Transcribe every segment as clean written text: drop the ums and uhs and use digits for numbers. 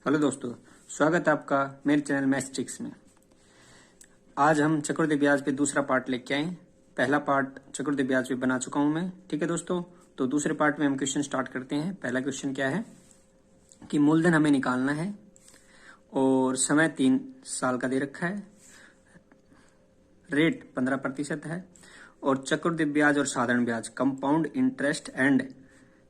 Hello दोस्तों, स्वागत है आपका मेरे चैनल मैथ्स में। आज हम चक्रवृद्धि ब्याज पे दूसरा पार्ट लेके आए। पहला पार्ट चक्रवृद्धि ब्याज पे बना चुका हूं मैं, ठीक है दोस्तों। तो दूसरे पार्ट में हम क्वेश्चन स्टार्ट करते हैं। पहला क्वेश्चन क्या है कि मूलधन हमें निकालना है और समय 3 साल का दे रखा है, रेट 15% है और चक्रवृद्धि ब्याज और साधारण ब्याज, compound interest and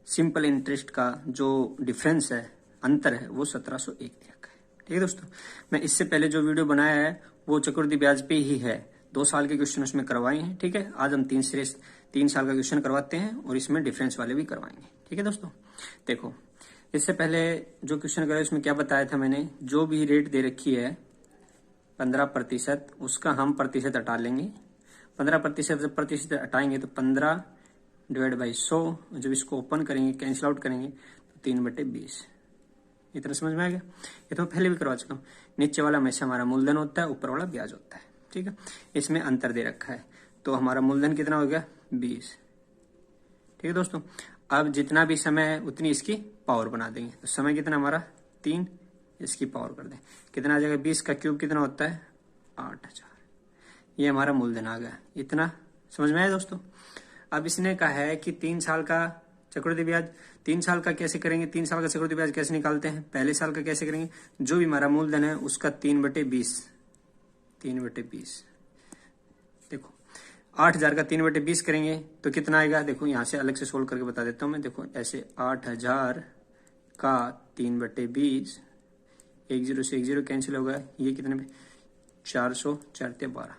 simple interest का जो डिफरेंस है, अंतर है, वो 1701 दिया गया है। ठीक है दोस्तों, मैं इससे पहले जो वीडियो बनाया है वो चक्रवृद्धि ब्याज पे ही है। 2 साल के क्वेश्चन उसमें करवाए हैं। ठीक है, आज हम 3 साल का क्वेश्चन करवाते हैं और इसमें डिफरेंस वाले भी करवाएंगे। ठीक है दोस्तों, देखो इससे पहले जो क्वेश्चन कराया उसमें क्या बताया था मैंने, जो भी रेट दे रखी है 15%, उसका हम प्रतिशत हटा लेंगे। 15% हटाएंगे तो 15 डिवाइड बाई 100, जब इसको ओपन करेंगे, कैंसिल आउट करेंगे तो 3/20। इतना समझ में आ गया। ये तो पहले भी करवा चुका हूँ। नीचे वाला हमेशा हमारा मूलधन होता है, ऊपर वाला ब्याज होता है। ठीक है, इसमें अंतर दे रखा है तो हमारा मूलधन कितना हो गया 20। ठीक है दोस्तों, अब जितना भी समय है उतनी इसकी पावर बना देंगे। तो समय कितना हमारा 3, इसकी पावर कर दें, कितना आ जाएगा 20 का क्यूब कितना होता है 8000। ये हमारा मूलधन आ गया। इतना समझ में आया दोस्तों। अब इसने कहा है कि 3 साल का चक्रवृद्धि ब्याज, 3 साल का कैसे करेंगे, 3 साल का चक्रवृद्धि ब्याज कैसे निकालते हैं, पहले साल का कैसे करेंगे, जो भी हमारा मूलधन है उसका 3/20। देखो 8000 का 3/20 करेंगे तो कितना आएगा, देखो यहां से अलग से सोल्व करके बता देता हूं मैं। देखो ऐसे 8000 का 3/20, 10 से 10 कैंसिल हो गया, ये कितने में 400, 4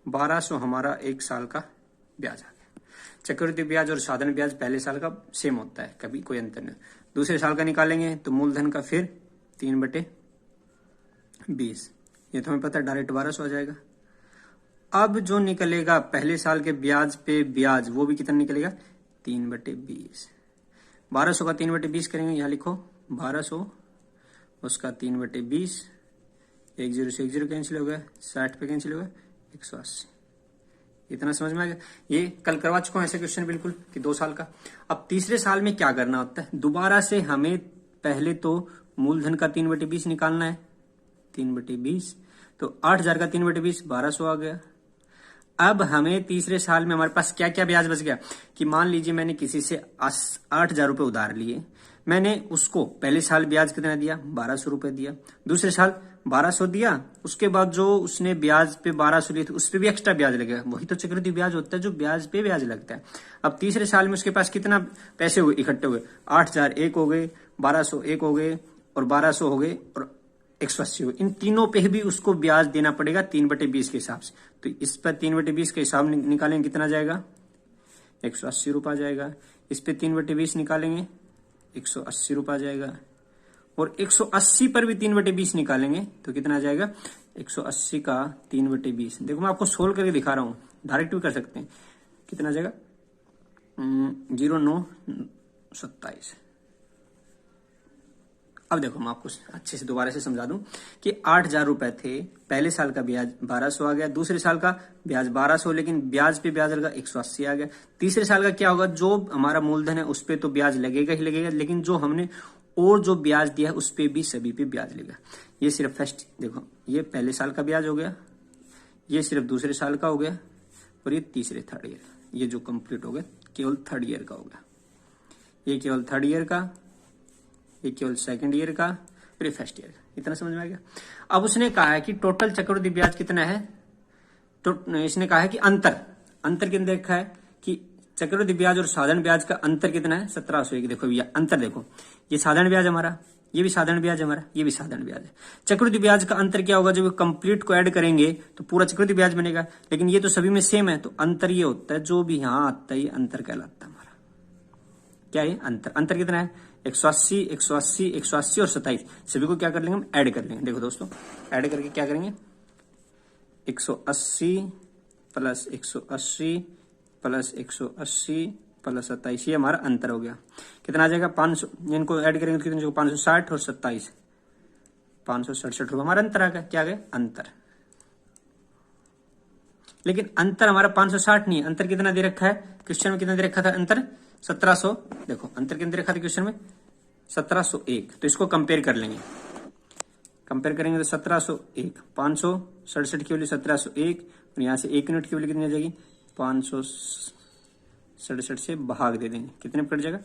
1200 हमारा 1 साल का ब्याज आ गया। चक्रवृद्धि ब्याज और साधारण ब्याज पहले साल का सेम होता है, कभी कोई अंतर नहीं। दूसरे साल का निकालेंगे तो मूलधन का फिर 3/20, ये तो हमें पता है डायरेक्ट 1200 आ जाएगा। अब जो निकलेगा पहले साल के ब्याज पे ब्याज, वो भी कितना निकलेगा 3/20। 1200 का 3/20 करेंगे, यहाँ लिखो 1200, उसका 3/20, 10 से 10 कैंसिल हो गया, 60 पे कैंसिल हो गया, 180। इतना समझ में आ गया। ये कल करवा चुका हूं ऐसे क्वेश्चन बिल्कुल कि 2 साल का। अब तीसरे साल में क्या करना होता है, दोबारा से हमें पहले तो मूलधन का 3/20 निकालना है, 3/20। तो 8000 का 3/20 1200 आ गया। अब हमें तीसरे साल में हमारे पास क्या क्या ब्याज बच गया कि मान लीजिए मैंने किसी से 8000 रुपए उधार लिए, मैंने उसको पहले साल ब्याज कितना दिया 1200 रुपए दिया, दूसरे साल 1200 दिया, उसके बाद जो उसने ब्याज पे 1200 लिए थे उस पे भी एक्स्ट्रा ब्याज लगेगा। वही तो चक्रवृद्धि ब्याज होता है, जो ब्याज पे ब्याज लगता है। अब तीसरे साल में उसके पास कितना पैसे हुए इकट्ठे हुए, 8000 एक हो गए, 1200 एक हो गए और 1200 हो गए और 180 हो गए। इन तीनों पे भी उसको ब्याज देना पड़ेगा 3/20 के हिसाब से। तो इस पर 3/20 के हिसाब निकालेंगे कितना जाएगा 180 रुपया जाएगा। इस पे 3/20 निकालेंगे 180 रुपया जाएगा और 180 पर भी 3/20 निकालेंगे तो कितना आ जाएगा 180 का 3/20। देखो मैं आपको सोल्व करके दिखा रहा हूं, डायरेक्ट भी कर सकते हैं। कितना आ जाएगा 0927। अब देखो मैं आपको अच्छे से दोबारा से समझा दूं कि 8000 रुपए थे, पहले साल का ब्याज 1200 आ गया, दूसरे साल का ब्याज 1200, लेकिन ब्याज पे ब्याज लगा 180 आ गया। तीसरे साल का क्या होगा, जो हमारा मूलधन है उस पे तो ब्याज लगेगा ही लगेगा, लेकिन जो हमने और जो ब्याज दिया है उस पे भी सभी पे ब्याज लगेगा। ये सिर्फ फर्स्ट, देखो ये पहले साल का ब्याज हो गया, ये सिर्फ दूसरे साल का हो गया और ये तीसरे थर्ड ईयर, ये जो कंप्लीट हो गया केवल थर्ड ईयर का हो गया। ये केवल थर्ड ईयर का, ये केवल सेकंड ईयर का, फिर फर्स्ट ईयर का। इतना समझ में आ गया। अब उसने कहा है कि टोटल चक्रवृद्धि ब्याज कितना है, तो इसने कहा है कि अंतर कितना देखा है कि चक्रवृद्धि ब्याज और साधारण ब्याज का अंतर कितना है 1701। देखो भैया अंतर देखो, ये साधारण ब्याज हमारा, ये भी साधारण ब्याज हमारा, ये भी साधारण ब्याज है। चक्रवृद्धि ब्याज का अंतर क्या होगा, जब कंप्लीट को ऐड करेंगे तो पूरा चक्रवृद्धि ब्याज बनेगा, लेकिन ये तो सभी में सेम है। तो अंतर ये होता है, जो भी यहाँ आता है ये अंतर कहलाता है हमारा। क्या है अंतर कितना है 180, 180, 180 और 27। सभी को क्या कर लेंगे हम ऐड कर लेंगे। देखो दोस्तों ऐड करके क्या करेंगे 180 प्लस 180 प्लस 180 प्लस 27, ये हमारा अंतर हो गया। कितना आ जाएगा 500, इनको ऐड करेंगे तो कितना जाएगा 560 और 27, 567 रुपये हमारा अंतर आ गया। क्या आ गया अंतर, लेकिन अंतर हमारा 560 नहीं है। अंतर कितना दे रखा है क्वेश्चन में, कितना दे रखा था अंतर 1700। देखो अंतर कितना दे रखा था क्वेश्चन में 1701, तो इसको कंपेयर कर लेंगे। कंपेयर करेंगे तो 1701, 567 की वैल्यू 1701, और यहाँ से 1 यूनिट की वैल्यू कितनी आ जाएगी, 567 से भाग दे देंगे, कितने पे कट जाएगा,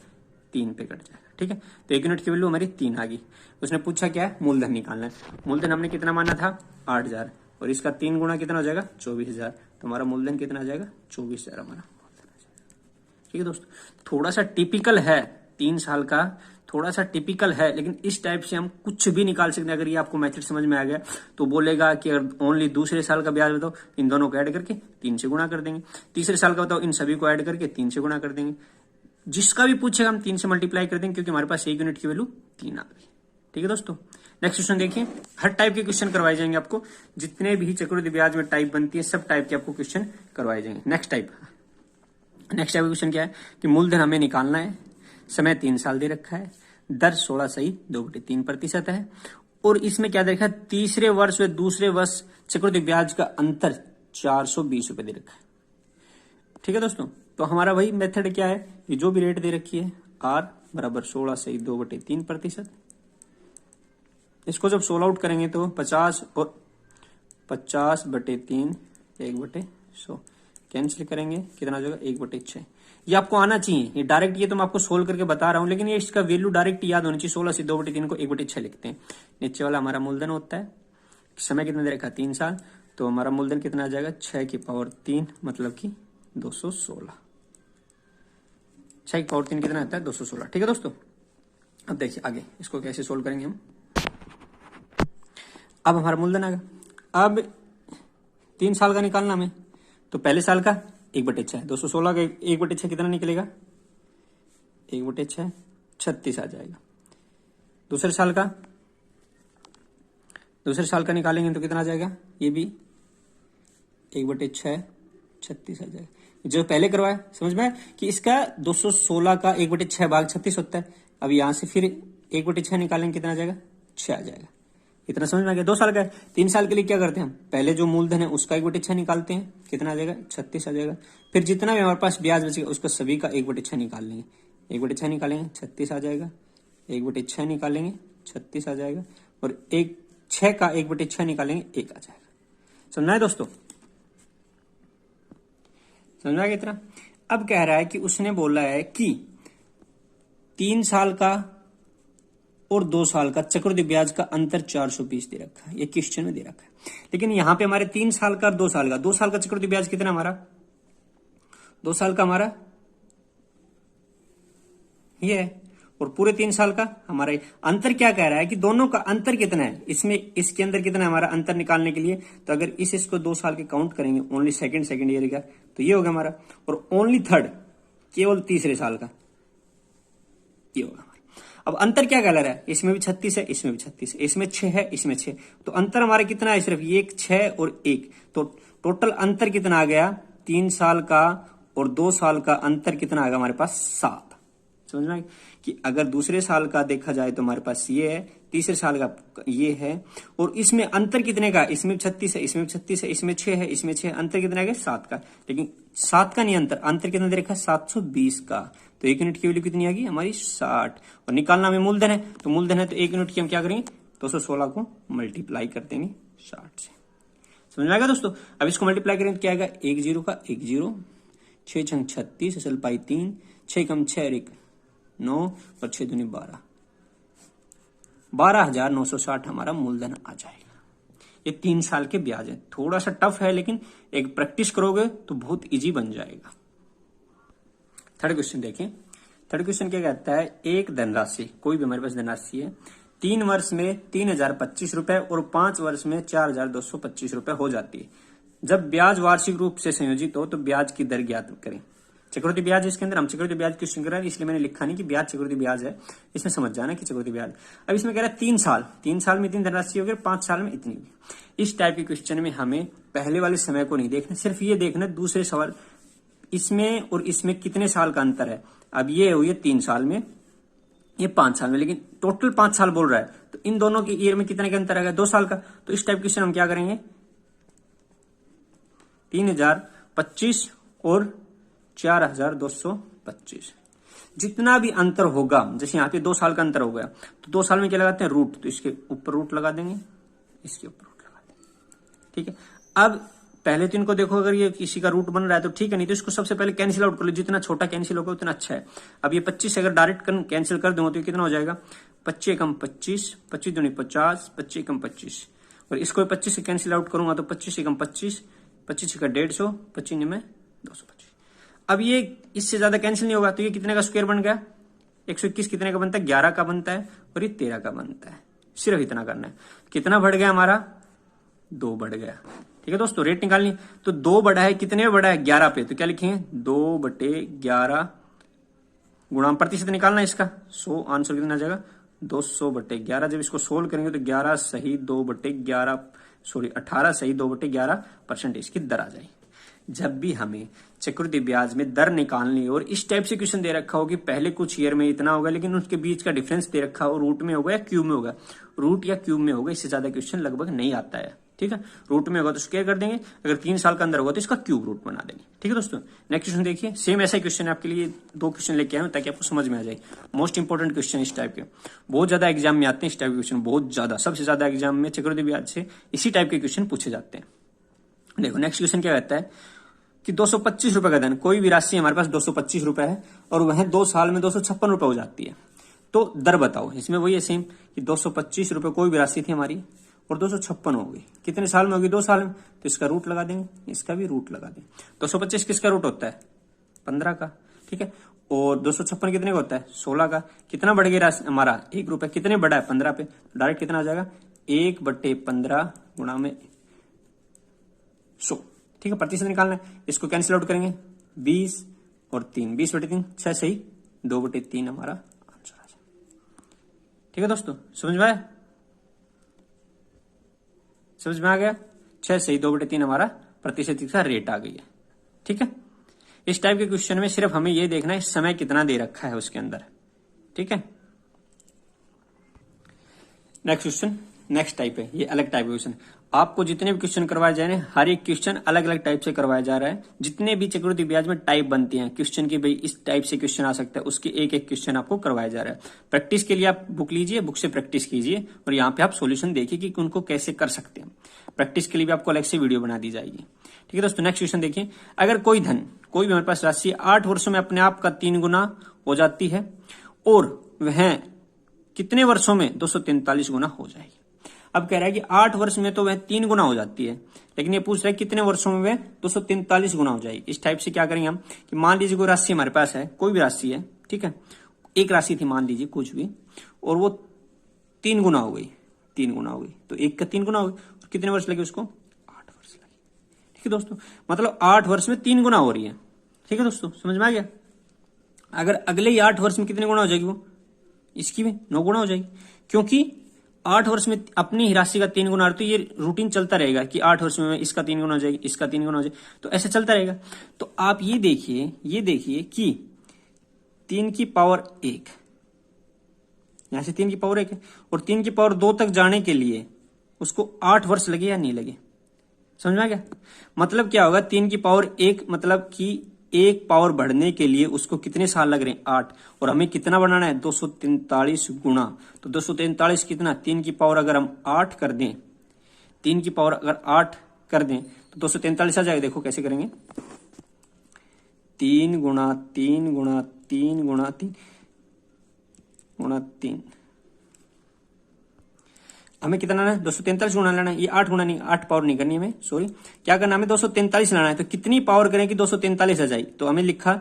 3 पे कट जाएगा। ठीक है, तो 1 यूनिट की वैल्यू हमारी 3 आ गई। उसने पूछा क्या है, मूलधन निकालना है। मूलधन हमने कितना माना था, 8000, और इसका 3 गुना कितना हो जाएगा, 24000, तो हमारा मूलधन कितना आ जाएगा, 24000 हमारा मूलधन आ जाएगा। ठीक है दोस्तों, थोड़ा सा टिपिकल है, 3 साल का थोड़ा सा टिपिकल है, लेकिन इस टाइप से हम कुछ भी निकाल सकते हैं। अगर ये आपको मेथड समझ में आ गया तो बोलेगा कि अगर ओनली दूसरे साल का ब्याज बताओ, इन दोनों को ऐड करके 3 से गुणा कर देंगे। तीसरे साल का बताओ, इन सभी को ऐड करके 3 से गुणा कर देंगे। जिसका भी पूछेगा हम 3 से मल्टीप्लाई कर देंगे, क्योंकि हमारे पास 1 यूनिट की वैल्यू 3 आ गई। ठीक है दोस्तों, नेक्स्ट क्वेश्चन देखिए। हर टाइप के क्वेश्चन करवाए जाएंगे आपको, जितने भी चक्रवृद्धि ब्याज में टाइप बनती है सब टाइप के आपको क्वेश्चन करवाए जाएंगे। नेक्स्ट टाइप का क्वेश्चन क्या है कि मूलधन हमें निकालना है, समय 3 साल दे रखा है, दर 16.2/3% है, और इसमें क्या दे रखा है, तीसरे वर्ष व दूसरे वर्ष चक्रवृद्धि ब्याज का अंतर 420 रुपए दे रखा है। ठीक है दोस्तों, तो हमारा वही मेथड क्या है, ये जो भी रेट दे रखी है R बराबर 16.2/3%। इसको जब सोल्व आउट करेंगे तो 50 और 50/3 1/100 कैंसिल करेंगे, कितना हो जाएगा, 1/6। ये आपको आना चाहिए, ये डायरेक्ट, ये तो मैं आपको सोल्व करके बता रहा हूं, लेकिन ये इसका वैल्यू डायरेक्ट याद होनी चाहिए। 16 से 2/3 को 1/6 लिखते हैं। नीचे वाला हमारा मूलधन होता है, समय कितना दे रखा है, 3 साल, तो हमारा मूलधन कितना आ जाएगा, 6 की पावर 3 मतलब कि 216। 6 की पावर 3 कितना आता है, 216। ठीक है दोस्तों, अब देखिए आगे इसको कैसे सोल्व करेंगे हम। अब हमारा मूलधन आ गया, अब 3 साल का निकालना हमें, तो पहले साल का 1/6, 216 का 1/6 कितना निकलेगा, 1/6 36 आ जाएगा। दूसरे साल का निकालेंगे तो कितना आ जाएगा, ये भी 1/6 36 आ जाएगा। जो पहले करवाया समझ में कि इसका 216 का 1/6 भाग 36 होता है। अब यहां से फिर 1/6 निकालेंगे, कितना आ जाएगा, 6 आ जाएगा। इतना समझ में आ गया। 2 साल का है, 3 साल के लिए क्या करते हैं हम, पहले जो मूलधन है उसका 1/6 निकालते हैं, कितना आ जाएगा, 36 आ जाएगा। फिर जितना भी हमारे पास ब्याज बचेगा उसका सभी का 1/6 निकाल लेंगे, 1/6 निकालेंगे 36 आ जाएगा, 1/6 निकालेंगे 36 आ जाएगा, और 6 का 1/6 निकालेंगे 1 आ जाएगा। समझना है दोस्तों, समझा गया इतना। अब कह रहा है कि उसने बोला है कि 3 साल का और 2 साल का चक्रवृद्धि ब्याज का अंतर 420 दे रखा है, ये क्वेश्चन में दे रखा है। लेकिन यहां पे हमारे 3 साल का और 2 साल का, 2 साल का चक्रवृद्धि ब्याज कितना हमारा, 2 साल का हमारा ये है, और पूरे 3 साल का हमारा अंतर क्या कह रहा है कि दोनों का अंतर कितना है, इसमें इसके अंदर कितना है हमारा अंतर निकालने के लिए। तो अगर इसको 2 साल के काउंट करेंगे, ओनली सेकंड ईयर का, तो ये होगा हमारा, और ओनली थर्ड केवल तीसरे साल का, ये होगा। अब अंतर क्या कह रहा है, इसमें भी 36 है, इसमें भी 36 है, इसमें 6 है, इसमें 6, तो अंतर हमारा कितना है, सिर्फ ये 6 और 1, तो टोटल अंतर कितना आ गया, 3 साल का और 2 साल का अंतर कितना आ गया हमारे पास, 7। समझ में कि अगर दूसरे साल का देखा जाए तो हमारे पास ये है, तीसरे साल का ये है, और इसमें अंतर कितने का, इसमें 36 है, इसमें 36 है, इसमें 6 है, इसमें 6, अंतर कितना आ गया, 7 का। लेकिन 7 का नहीं अंतर कितना दे रखा है, 720 का। तो 1 यूनिट की वैल्यू कितनी आ गई हमारी, 60। और निकालना हमें मूलधन है, तो मूलधन है तो 1 यूनिट की हम क्या करेंगे, 216 को मल्टीप्लाई कर देंगे 60 से। समझ में आएगा दोस्तों। अब इसको मल्टीप्लाई करेंगे तो क्या आएगा, 1 0 का 1 0, 6 छंग 36, असल पाई 3, 6 कम 6 1 9, और 6 दूनी 12, 12,960 हमारा मूलधन आ जाएगा। ये 3 साल के ब्याज है, थोड़ा सा टफ है, लेकिन एक प्रैक्टिस करोगे तो बहुत इजी बन जाएगा। थर्ड क्वेश्चन देखें। थर्ड क्वेश्चन क्या कहता है, एक धनराशि, कोई भी हमारे पास धनराशि है, 3 वर्ष में 3,025 रुपए और 5 वर्ष में 4,225 रुपए हो जाती है। जब ब्याज वार्षिक रूप से संयोजित हो तो ब्याज की दर ज्ञात करें। चक्रवृद्धि ब्याज, इसके अंदर हम चक्रवृद्धि ब्याज क्वेश्चन कर रहे हैं, इसलिए मैंने लिखा नहीं कि ब्याज चक्रवृद्धि ब्याज है, इसमें समझ जाना कि चक्रवृद्धि ब्याज। अब इसमें कह रहा है 3 साल में इतनी धनराशि होगी, 5 साल में इतनी होगी। इस टाइप के क्वेश्चन में हमें पहले वाले समय को नहीं देखना, सिर्फ ये देखना दूसरे सवाल, इसमें और इसमें कितने साल का अंतर है। अब ये हुई है 3 साल में, ये 5 साल में, लेकिन टोटल 5 साल बोल रहा है, तो इन दोनों के ईयर में कितने का अंतर आ गया, 2 साल का। तो इस टाइप क्वेश्चन हम क्या करेंगे, 3,025 और 4,225। जितना भी अंतर होगा, जैसे यहाँ पे 2 साल का अंतर हो गया तो 2 साल में क्या लगाते हैं, रूट, तो इसके ऊपर रूट लगा देंगे, इसके ऊपर रूट लगा देंगे। ठीक है, अब पहले तो इनको देखो, अगर ये किसी का रूट बन रहा है तो ठीक है, नहीं तो इसको सबसे पहले कैंसिल आउट कर लो, जितना छोटा कैंसिल होगा उतना अच्छा है। अब ये 25 अगर डायरेक्ट कैंसिल कर दूंगा तो ये कितना हो जाएगा, 25 एकम 25, 25 दूनी 50, 25 एकम 25, और इसको 25 से कैंसिल आउट करूंगा तो 25 एकम 25, 25 का 150, 25 में 225। अब ये इससे ज्यादा कैंसिल नहीं होगा, तो ये कितने का स्क्वायर बन गया, 121 कितने का बनता है, 11 का बनता है, और ये 13 का बनता है। सिर्फ इतना करना है। कितना बढ़ गया हमारा, 2 बढ़ गया। ठीक है दोस्तों, रेट निकालनी, तो 2 बढ़ा है, कितने में बढ़ा है, 11 पे, तो क्या लिखेंगे, 2/11 गुणा प्रतिशत निकालना है इसका, 100, आंसर कितना आ जाएगा, 200/11। जब इसको सोल्व करेंगे तो 11 सही 2/11, सॉरी 18 सही 2/11% इसकी दर आ जाएगी। जब भी हमें चक्रवृद्धि ब्याज में दर निकालनी और इस टाइप से क्वेश्चन दे रखा हो कि पहले कुछ ईयर में इतना होगा लेकिन उसके बीच का डिफरेंस दे रखा हो, रूट में होगा या क्यूब में होगा, रूट या क्यूब में होगा, इससे ज्यादा क्वेश्चन लगभग नहीं आता है। ठीक है, रूट में होगा तो स्क्वायर कर देंगे, अगर 3 साल का अंदर होगा तो इसका क्यूब रूट बना देंगे। ठीक है दोस्तों, नेक्स्ट क्वेश्चन देखिए, सेम ऐसा क्वेश्चन है आपके लिए, 2 क्वेश्चन लेके आए ताकि आपको समझ में आ जाए। मोस्ट इंपोर्टेंट क्वेश्चन इस टाइप के, बहुत ज्यादा एग्जाम में आते हैं इस टाइप के क्वेश्चन, बहुत ज्यादा, सबसे ज्यादा एग्जाम में चक्रवृद्धि ब्याज से इसी टाइप के क्वेश्चन पूछे जाते हैं। देखो नेक्स्ट क्वेश्चन क्या कहता है कि 225 रुपए का धन, कोई भी राशि हमारे पास 225 रुपए है और वह 2 साल में 256 रुपए हो जाती है, तो दर बताओ। इसमें वही है सेम कि 225 रुपए कोई भी राशि थी हमारी और 256 हो गई, कितने साल में होगी, 2 साल में, तो इसका रूट लगा देंगे, इसका भी रूट लगा देंगे। 225 किसका रूट होता है, 15 का। ठीक है, और 256 कितने का होता है, 16 का। कितना बढ़ गया हमारा, 1 रुपए, कितने बढ़ा है, 15 पे, डायरेक्ट कितना आ जाएगा, 1/15 गुणा में 100। ठीक है, प्रतिशत निकालना है, इसको कैंसिल आउट करेंगे, 20 और 3, 20/3, 6 सही 2/3 हमारा आंसर आ जाए। ठीक है दोस्तों, समझ में आया, समझ में आ गया, 6 सही 2/3 हमारा प्रतिशत का रेट आ गई है। ठीक है, इस टाइप के क्वेश्चन में सिर्फ हमें ये देखना है समय कितना दे रखा है उसके अंदर। ठीक है, नेक्स्ट क्वेश्चन, नेक्स्ट टाइप है, ये अलग टाइप का क्वेश्चन। आपको जितने भी क्वेश्चन करवाए जा रहे हैं, हर एक क्वेश्चन अलग अलग टाइप से करवाया जा रहा है। जितने भी चक्रवृद्धि ब्याज में टाइप बनती हैं क्वेश्चन की, भाई इस टाइप से क्वेश्चन आ सकता है, उसके एक एक क्वेश्चन आपको करवाया जा रहा है। प्रैक्टिस के लिए आप बुक लीजिए, बुक से प्रैक्टिस कीजिए और यहाँ पे आप सोल्यूशन देखिए कि उनको कैसे कर सकते हैं। प्रैक्टिस के लिए भी आपको अलग से वीडियो बना दी जाएगी। ठीक है दोस्तों, नेक्स्ट क्वेश्चन देखिए, अगर कोई धन, कोई भी हमारे पास राशि 8 वर्षों में अपने आप का 3 गुना हो जाती है और वह कितने वर्षों में 243 गुना हो जाएगी। अब कह रहा है कि 8 वर्ष में तो वह 3 गुना हो जाती है, लेकिन ये पूछ रहा है कितने वर्षों में वह 243 गुना हो जाएगी। इस टाइप से क्या करेंगे हम कि मान लीजिए कोई राशि हमारे पास है, कोई भी राशि है, ठीक है, एक राशि थी मान लीजिए कुछ भी, और वो 3 गुना हो गई, 3 गुना हो गई, तो 1 का 3 गुना हो गई, और कितने वर्ष लगे उसको, 8 वर्ष लगे। ठीक है दोस्तों, मतलब 8 वर्ष में 3 गुना हो रही है। ठीक है दोस्तों, समझ में आ गया। अगर अगले ही 8 वर्ष में कितने गुना हो जाएगी, वो इसकी भी 9 गुना हो जाएगी, क्योंकि 8 वर्ष में अपनी ही राशि का 3 गुना, तो ये रूटीन चलता रहेगा कि 8 वर्ष में इसका 3 गुना हो जाएगी, इसका 3 गुना हो जाएगी, तो ऐसे चलता रहेगा। तो आप ये देखिए कि 3 की पावर 1, यहां से 3 की पावर 1 है, और 3 की पावर 2 तक जाने के लिए उसको 8 वर्ष लगे या नहीं लगे, समझ में आ गया। मतलब क्या होगा, 3 की पावर 1 मतलब कि 1 पावर बढ़ने के लिए उसको कितने साल लग रहे हैं, 8, और हमें कितना बनाना है, 243 गुना। तो 243 कितना, 3 की पावर अगर हम 8 कर दें, 3 की पावर अगर 8 कर दें तो 243 आ जाएगा। देखो कैसे करेंगे, 3 गुणा 3 गुणा 3 गुणा 3 गुणा 3, हमें कितना लाना है, 243 गुणा लाना है। ये 8 गुणा नहीं, 8 पावर नहीं करनी हमें, सॉरी, क्या करना है, हमें 243 लाना है। तो कितनी पावर करें कि 243 आ जाए, तो हमें लिखा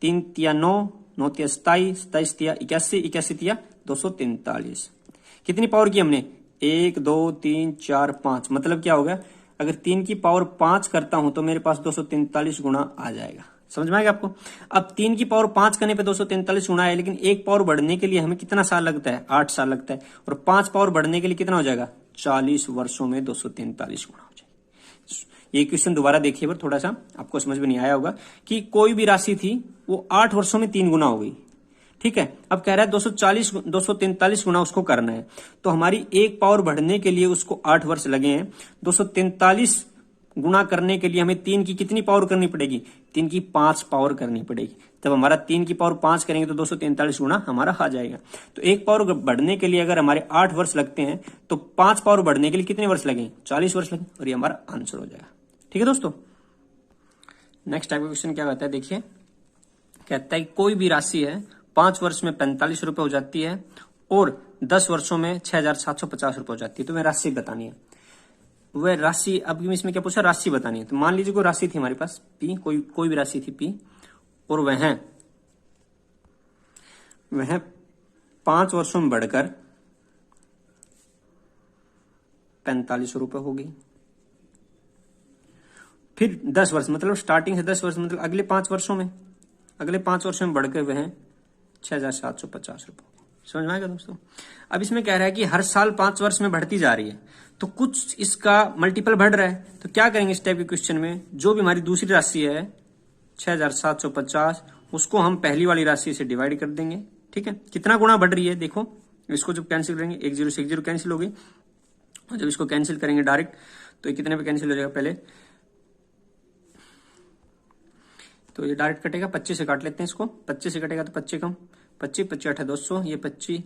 3 तिया 9, 9 तिया 27, 27 तिया 81, 81 तिया 243। कितनी पावर की हमने, 1 2 3 4 5, मतलब क्या होगा, अगर 3 की पावर 5 करता हूं तो मेरे पास 243 गुना आ जाएगा। समझ में आएगा आपको। अब 3 की पावर 5 करने पे 243 गुना है, लेकिन 1 पावर बढ़ने के लिए हमें कितना साल लगता है, 8 साल लगता है, और 5 पावर बढ़ने के लिए कितना हो जाएगा, 40 वर्षों में 243 गुना हो जाएगा। ये क्वेश्चन दोबारा देखिए, पर थोड़ा सा आपको समझ में नहीं आया होगा कि कोई भी राशि थी वो 8 वर्षों में 3 गुना हो गई। ठीक है, अब कह रहा है 243 गुना उसको करना है, तो हमारी 1 पावर बढ़ने के लिए उसको 8 वर्ष लगे हैं। 243 गुणा करने के लिए हमें 3 की कितनी पावर करनी पड़ेगी? 3 की 5 पावर करनी पड़ेगी। जब हमारा 3 की पावर 5 करेंगे तो 243 गुणा हमारा आ जाएगा। तो एक पावर बढ़ने के लिए अगर हमारे 8 वर्ष लगते हैं तो 5 पावर बढ़ने के लिए कितने वर्ष लगेंगे? 40 वर्ष लगेंगे और ये हमारा आंसर हो जाएगा। ठीक है दोस्तों। नेक्स्ट टाइप का क्वेश्चन क्या कहता है, देखिए, कहता है कोई भी राशि है 5 वर्ष में 45 रुपए हो जाती है और 10 वर्षों में 6,750 रुपए हो जाती है। तो वह राशि बतानी है। वह राशि, अब इसमें क्या पूछा? राशि बतानी है। तो मान लीजिए कोई राशि थी हमारे पास पी, कोई भी राशि थी पी, और वह 5 वर्षों में बढ़कर 45 रुपए हो गई। फिर 10 वर्ष, मतलब स्टार्टिंग से 10 वर्ष, मतलब अगले 5 वर्षों में बढ़कर वह 6,750 रुपए। समझ में आएगा दोस्तों। अब इसमें कह रहा है कि हर साल 5 वर्ष में बढ़ती जा रही है, तो कुछ इसका मल्टीपल बढ़ रहा है। तो क्या करेंगे इस टाइप के क्वेश्चन में? जो भी हमारी दूसरी राशि है 6,750, उसको हम पहली वाली राशि से डिवाइड कर देंगे। ठीक है, कितना गुना बढ़ रही है देखो। इसको जब कैंसिल करेंगे 1 0 से 1 0 कैंसिल हो गई, और जब इसको कैंसिल करेंगे डायरेक्ट तो ये कितने पे कैंसिल हो जाएगा? पहले तो ये डायरेक्ट कटेगा, 25 से काट लेते हैं इसको। 25 से कटेगा तो 25 कम 25 25 8 200, ये 25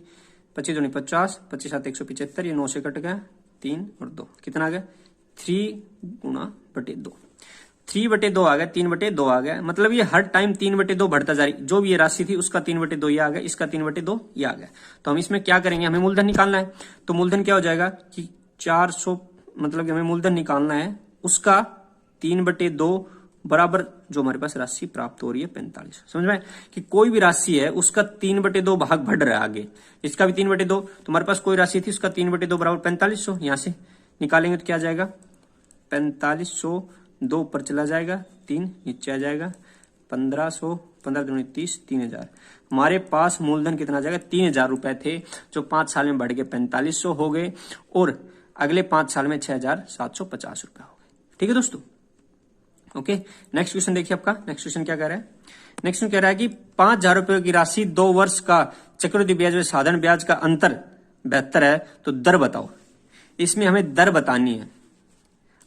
25 दूनी 50, 25 7 175, ये 9 से कट गया, 3 और 2 कितना आ गया? 3 गुणा बटे 2, 3/2 आ गया, 3/2 आ गया। मतलब ये हर टाइम 3/2 बढ़ता जा रही। जो भी ये राशि थी उसका 3/2 ये आ गया, इसका 3/2 ये आ गया। तो हम इसमें क्या करेंगे? हमें मूलधन निकालना है। तो मूलधन क्या हो जाएगा कि 400, मतलब हमें मूलधन निकालना है, उसका 3/2 बराबर जो हमारे पास राशि प्राप्त हो रही है 45। समझ में? कि कोई भी राशि है उसका 3/2 भाग बढ़ रहा है आगे, इसका भी 3/2। तो हमारे पास कोई राशि थी उसका 3/2 बराबर 4500, यहां से निकालेंगे तो क्या आ जाएगा? 4500, 2 ऊपर चला जाएगा, 3 नीचे आ जाएगा, 1500, 15 दूनी 30, 3000। हमारे पास मूलधन कितना आ जाएगा? 3000 रुपए थे, जो 5 साल में बढ़ के 4500 हो गए, और अगले 5 साल में 6,750 रुपए हो गए। ठीक है दोस्तों। ओके, नेक्स्ट क्वेश्चन देखिए आपका। नेक्स्ट क्वेश्चन क्या कह रहा है? नेक्स्ट क्वेश्चन कह रहा है कि 5,000 रुपए की राशि 2 वर्ष का चक्रवृद्धि ब्याज व साधारण ब्याज का अंतर 72 है, तो दर बताओ। इसमें हमें दर बतानी है।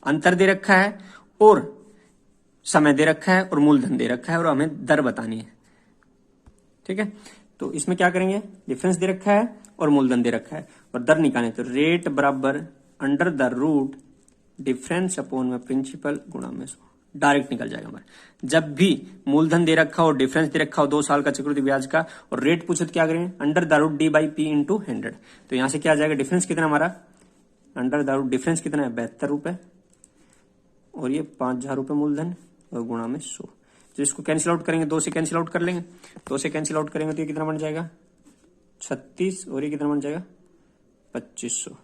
अंतर दे रखा है और समय दे रखा है और मूलधन दे रखा है, और हमें दर बतानी है। ठीक है, तो इसमें क्या करेंगे? डिफरेंस दे रखा है और मूलधन दे रखा है, और दर निकालने। तो रेट बराबर under the root difference upon में प्रिंसिपल गुणा में 100, डायरेक्ट निकल जाएगा हमारा। जब भी मूलधन दे रखा हो, डिफरेंस दे रखा हो 2 साल का चक्रवृद्धि ब्याज का, और रेट पूछो तो क्या करेंगे? Under the root D by P into 100। तो यहां से क्या आ जाएगा? डिफरेंस कितना हमारा? अंडर द रूट डिफरेंस कितना है? 72 रुपए, और ये 5,000 रुपए मूलधन, और गुणा में 100। तो इसको कैंसिल आउट करेंगे, 2 से कैंसिल आउट कर लेंगे। 2 से कैंसिल आउट करेंगे तो ये कितना बन जाएगा? 36, और ये कितना बन जाएगा? 2500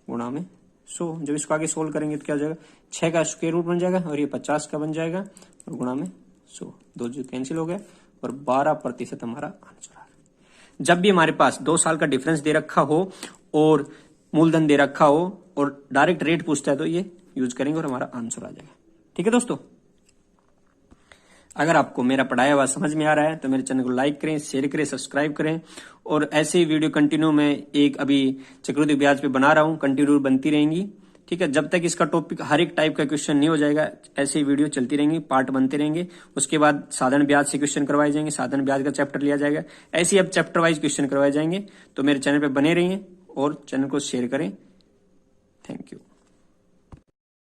गुणा में 100। जब इसको आगे सोल्व करेंगे तो क्या हो जाएगा? 6 का स्क्वायर रूट बन जाएगा, और ये 50 का बन जाएगा, और गुणा में 100। 2 जो कैंसिल हो गए, और 12% हमारा आंसर आ गया। जब भी हमारे पास 2 साल का डिफरेंस दे रखा हो और मूलधन दे रखा हो और डायरेक्ट रेट पूछता है तो ये यूज करेंगे और हमारा आंसर आ जाएगा। ठीक है दोस्तों। अगर आपको मेरा पढ़ाया हुआ समझ में आ रहा है तो मेरे चैनल को लाइक करें, शेयर करें, सब्सक्राइब करें, और ऐसे ही वीडियो कंटिन्यू में एक अभी चक्रवृद्धि ब्याज पे बना रहा हूं, कंटिन्यू बनती रहेंगी। ठीक है, जब तक इसका टॉपिक हर एक टाइप का क्वेश्चन नहीं हो जाएगा, ऐसे ही वीडियो चलती रहेंगी, पार्ट बनते रहेंगे। उसके बाद साधारण ब्याज से क्वेश्चन करवाए जाएंगे, साधारण ब्याज का चैप्टर लिया जाएगा, ऐसे ही अब चैप्टर वाइज क्वेश्चन करवाए जाएंगे। तो मेरे चैनल पर बने रहिए और चैनल को शेयर करें। Thank you.